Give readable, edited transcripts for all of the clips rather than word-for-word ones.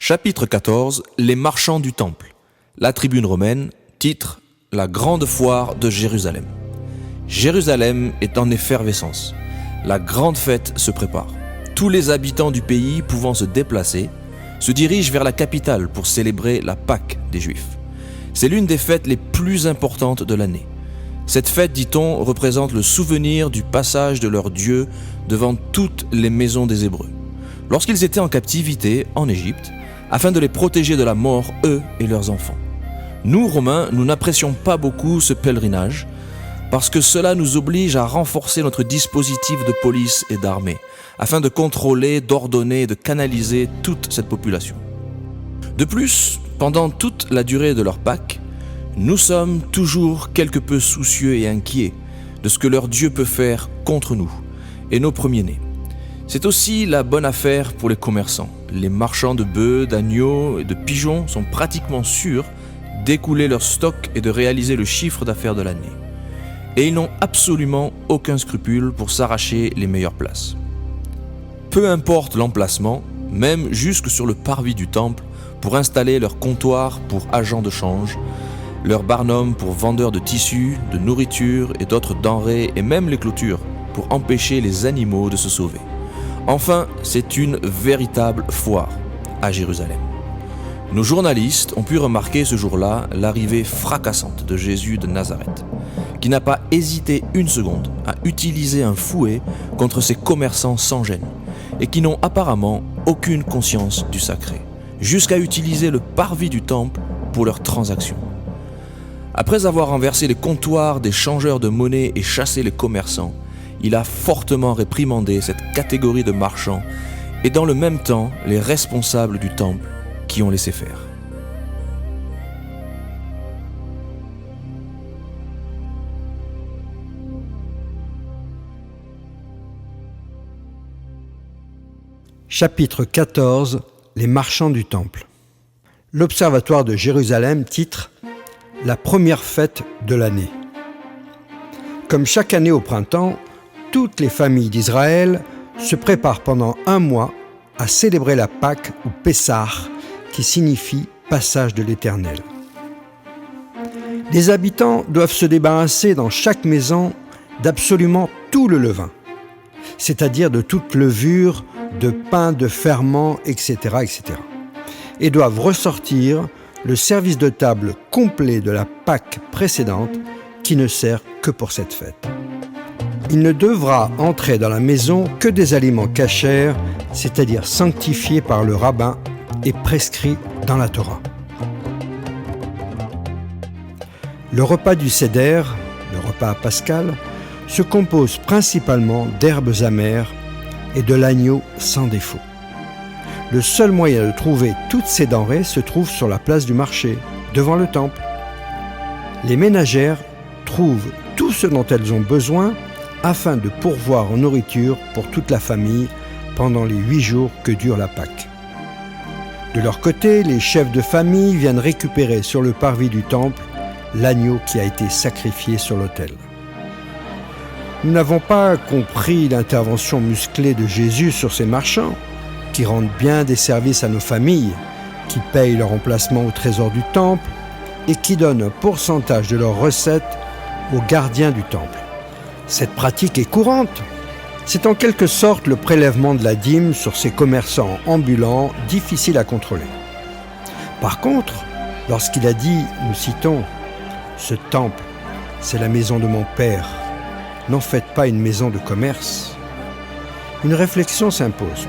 Chapitre 14. Les marchands du temple. La tribune romaine, titre La grande foire de Jérusalem. Jérusalem est en effervescence. La grande fête se prépare. Tous les habitants du pays pouvant se déplacer se dirigent vers la capitale pour célébrer la Pâque des Juifs. C'est l'une des fêtes les plus importantes de l'année. Cette fête, dit-on, représente le souvenir du passage de leur Dieu devant toutes les maisons des Hébreux, lorsqu'ils étaient en captivité en Égypte, afin de les protéger de la mort, eux et leurs enfants. Nous, Romains, nous n'apprécions pas beaucoup ce pèlerinage, parce que cela nous oblige à renforcer notre dispositif de police et d'armée, afin de contrôler, d'ordonner et de canaliser toute cette population. De plus, pendant toute la durée de leur Pâques, nous sommes toujours quelque peu soucieux et inquiets de ce que leur Dieu peut faire contre nous et nos premiers-nés. C'est aussi la bonne affaire pour les commerçants. Les marchands de bœufs, d'agneaux et de pigeons sont pratiquement sûrs d'écouler leur stock et de réaliser le chiffre d'affaires de l'année. Et ils n'ont absolument aucun scrupule pour s'arracher les meilleures places. Peu importe l'emplacement, même jusque sur le parvis du temple, pour installer leur comptoir pour agents de change, leur barnum pour vendeurs de tissus, de nourriture et d'autres denrées, et même les clôtures pour empêcher les animaux de se sauver. Enfin, c'est une véritable foire à Jérusalem. Nos journalistes ont pu remarquer ce jour-là l'arrivée fracassante de Jésus de Nazareth, qui n'a pas hésité une seconde à utiliser un fouet contre ces commerçants sans gêne et qui n'ont apparemment aucune conscience du sacré, jusqu'à utiliser le parvis du temple pour leurs transactions. Après avoir renversé les comptoirs des changeurs de monnaie et chassé les commerçants, il a fortement réprimandé cette catégorie de marchands et dans le même temps les responsables du temple qui ont laissé faire. Chapitre 14. Les marchands du temple. L'Observatoire de Jérusalem titre « La première fête de l'année ». Comme chaque année au printemps, toutes les familles d'Israël se préparent pendant un mois à célébrer la Pâque ou Pessah, qui signifie passage de l'Éternel. Les habitants doivent se débarrasser dans chaque maison d'absolument tout le levain, c'est-à-dire de toute levure, de pain, de ferment, etc., etc. et doivent ressortir le service de table complet de la Pâque précédente qui ne sert que pour cette fête. Il ne devra entrer dans la maison que des aliments kashers, c'est-à-dire sanctifiés par le rabbin et prescrits dans la Torah. Le repas du Seder, le repas pascal, se compose principalement d'herbes amères et de l'agneau sans défaut. Le seul moyen de trouver toutes ces denrées se trouve sur la place du marché, devant le temple. Les ménagères trouvent tout ce dont elles ont besoin afin de pourvoir en nourriture pour toute la famille pendant les 8 jours que dure la Pâque. De leur côté, les chefs de famille viennent récupérer sur le parvis du temple l'agneau qui a été sacrifié sur l'autel. Nous n'avons pas compris l'intervention musclée de Jésus sur ces marchands, qui rendent bien des services à nos familles, qui payent leur emplacement au trésor du temple et qui donnent un pourcentage de leurs recettes aux gardiens du temple. Cette pratique est courante. C'est en quelque sorte le prélèvement de la dîme sur ces commerçants ambulants difficiles à contrôler. Par contre, lorsqu'il a dit, nous citons, « Ce temple, c'est la maison de mon Père, n'en faites pas une maison de commerce », une réflexion s'impose.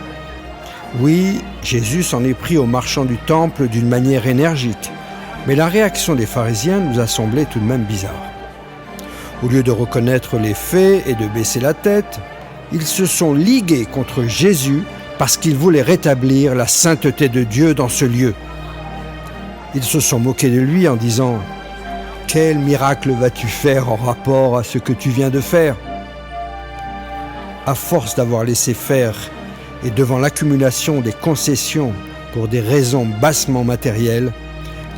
Oui, Jésus s'en est pris aux marchands du temple d'une manière énergique, mais la réaction des pharisiens nous a semblé tout de même bizarre. Au lieu de reconnaître les faits et de baisser la tête, ils se sont ligués contre Jésus parce qu'ils voulaient rétablir la sainteté de Dieu dans ce lieu. Ils se sont moqués de lui en disant « Quel miracle vas-tu faire en rapport à ce que tu viens de faire ?» À force d'avoir laissé faire et devant l'accumulation des concessions pour des raisons bassement matérielles,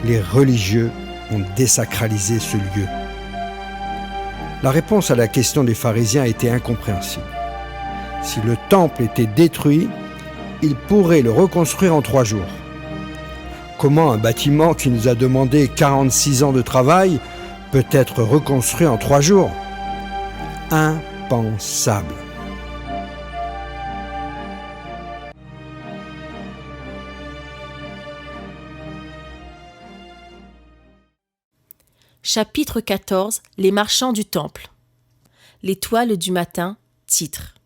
les religieux ont désacralisé ce lieu. La réponse à la question des pharisiens était incompréhensible. Si le temple était détruit, ils pourraient le reconstruire en 3 jours. comment un bâtiment qui nous a demandé 46 ans de travail peut être reconstruit en 3 jours? Impensable. Chapitre 14. Les marchands du temple. L'étoile du matin, titre.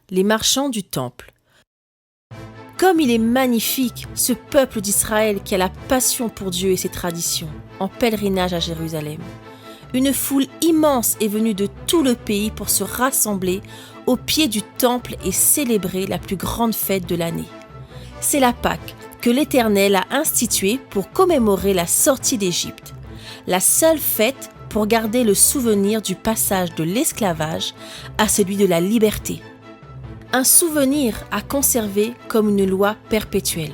Les marchands du temple. Comme il est magnifique, ce peuple d'Israël qui a la passion pour Dieu et ses traditions, en pèlerinage à Jérusalem. Une foule immense est venue de tout le pays pour se rassembler au pied du temple et célébrer la plus grande fête de l'année. C'est la Pâque que l'Éternel a instituée pour commémorer la sortie d'Égypte. La seule fête pour garder le souvenir du passage de l'esclavage à celui de la liberté. Un souvenir à conserver comme une loi perpétuelle.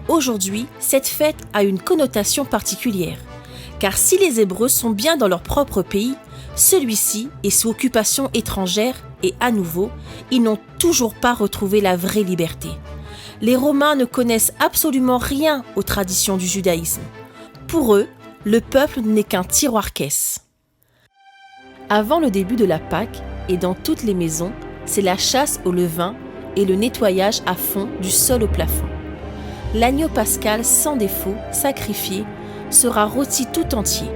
Aujourd'hui, cette fête a une connotation particulière, car si les Hébreux sont bien dans leur propre pays, celui-ci est sous occupation étrangère et à nouveau, ils n'ont toujours pas retrouvé la vraie liberté. Les Romains ne connaissent absolument rien aux traditions du judaïsme. Pour eux, le peuple n'est qu'un tiroir-caisse. Avant le début de la Pâque, et dans toutes les maisons, c'est la chasse au levain et le nettoyage à fond du sol au plafond. L'agneau pascal sans défaut, sacrifié, sera rôti tout entier,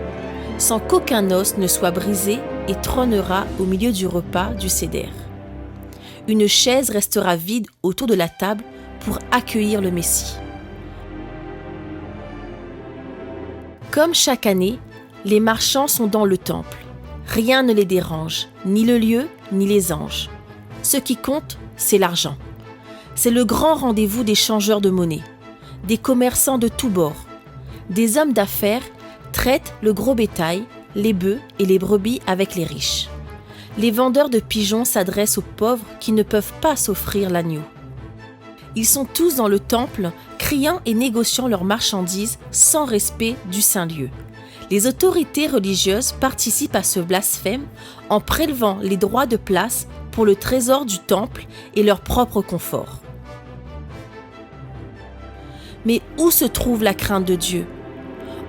sans qu'aucun os ne soit brisé et trônera au milieu du repas du Seder. Une chaise restera vide autour de la table pour accueillir le Messie. Comme chaque année, les marchands sont dans le temple. Rien ne les dérange, ni le lieu, ni les anges. Ce qui compte, c'est l'argent. C'est le grand rendez-vous des changeurs de monnaie, des commerçants de tous bords. Des hommes d'affaires traitent le gros bétail, les bœufs et les brebis avec les riches. Les vendeurs de pigeons s'adressent aux pauvres qui ne peuvent pas s'offrir l'agneau. Ils sont tous dans le temple, criant et négociant leurs marchandises sans respect du saint lieu. Les autorités religieuses participent à ce blasphème en prélevant les droits de place pour le trésor du temple et leur propre confort. Mais où se trouve la crainte de Dieu?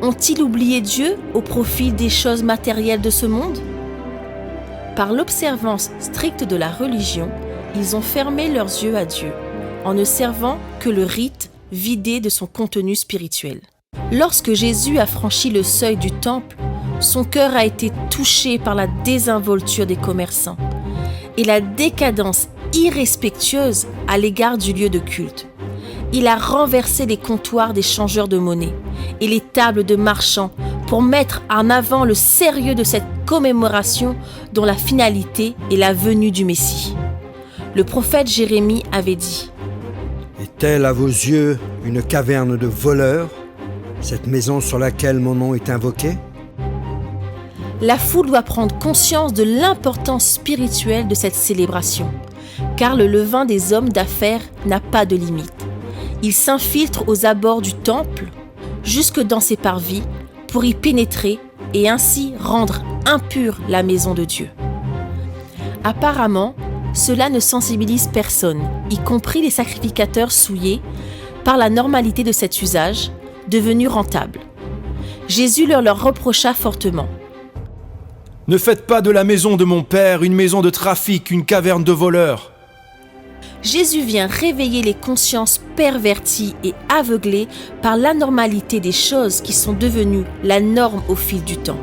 Ont-ils oublié Dieu au profit des choses matérielles de ce monde? Par l'observance stricte de la religion, ils ont fermé leurs yeux à Dieu, en ne servant que le rite vidé de son contenu spirituel. Lorsque Jésus a franchi le seuil du temple, son cœur a été touché par la désinvolture des commerçants et la décadence irrespectueuse à l'égard du lieu de culte. Il a renversé les comptoirs des changeurs de monnaie et les tables de marchands pour mettre en avant le sérieux de cette commémoration dont la finalité est la venue du Messie. Le prophète Jérémie avait dit: « Est-elle à vos yeux une caverne de voleurs, cette maison sur laquelle mon nom est invoqué ?» La foule doit prendre conscience de l'importance spirituelle de cette célébration, car le levain des hommes d'affaires n'a pas de limite. Il s'infiltre aux abords du temple, jusque dans ses parvis, pour y pénétrer et ainsi rendre impure la maison de Dieu. Apparemment, cela ne sensibilise personne, y compris les sacrificateurs souillés, par la normalité de cet usage, devenu rentable. Jésus leur reprocha fortement. « Ne faites pas de la maison de mon Père une maison de trafic, une caverne de voleurs. » Jésus vient réveiller les consciences perverties et aveuglées par l'anormalité des choses qui sont devenues la norme au fil du temps.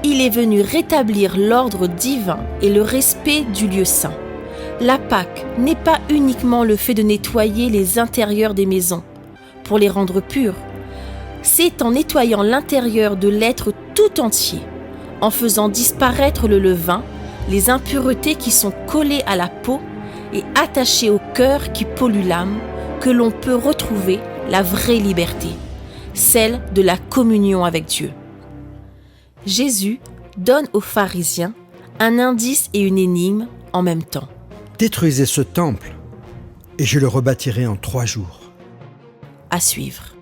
Il est venu rétablir l'ordre divin et le respect du lieu saint. La Pâque n'est pas uniquement le fait de nettoyer les intérieurs des maisons pour les rendre pures. C'est en nettoyant l'intérieur de l'être tout entier, en faisant disparaître le levain, les impuretés qui sont collées à la peau et attachées au cœur qui pollue l'âme, que l'on peut retrouver la vraie liberté, celle de la communion avec Dieu. Jésus donne aux pharisiens un indice et une énigme en même temps. Détruisez ce temple, et je le rebâtirai en 3 jours. À suivre.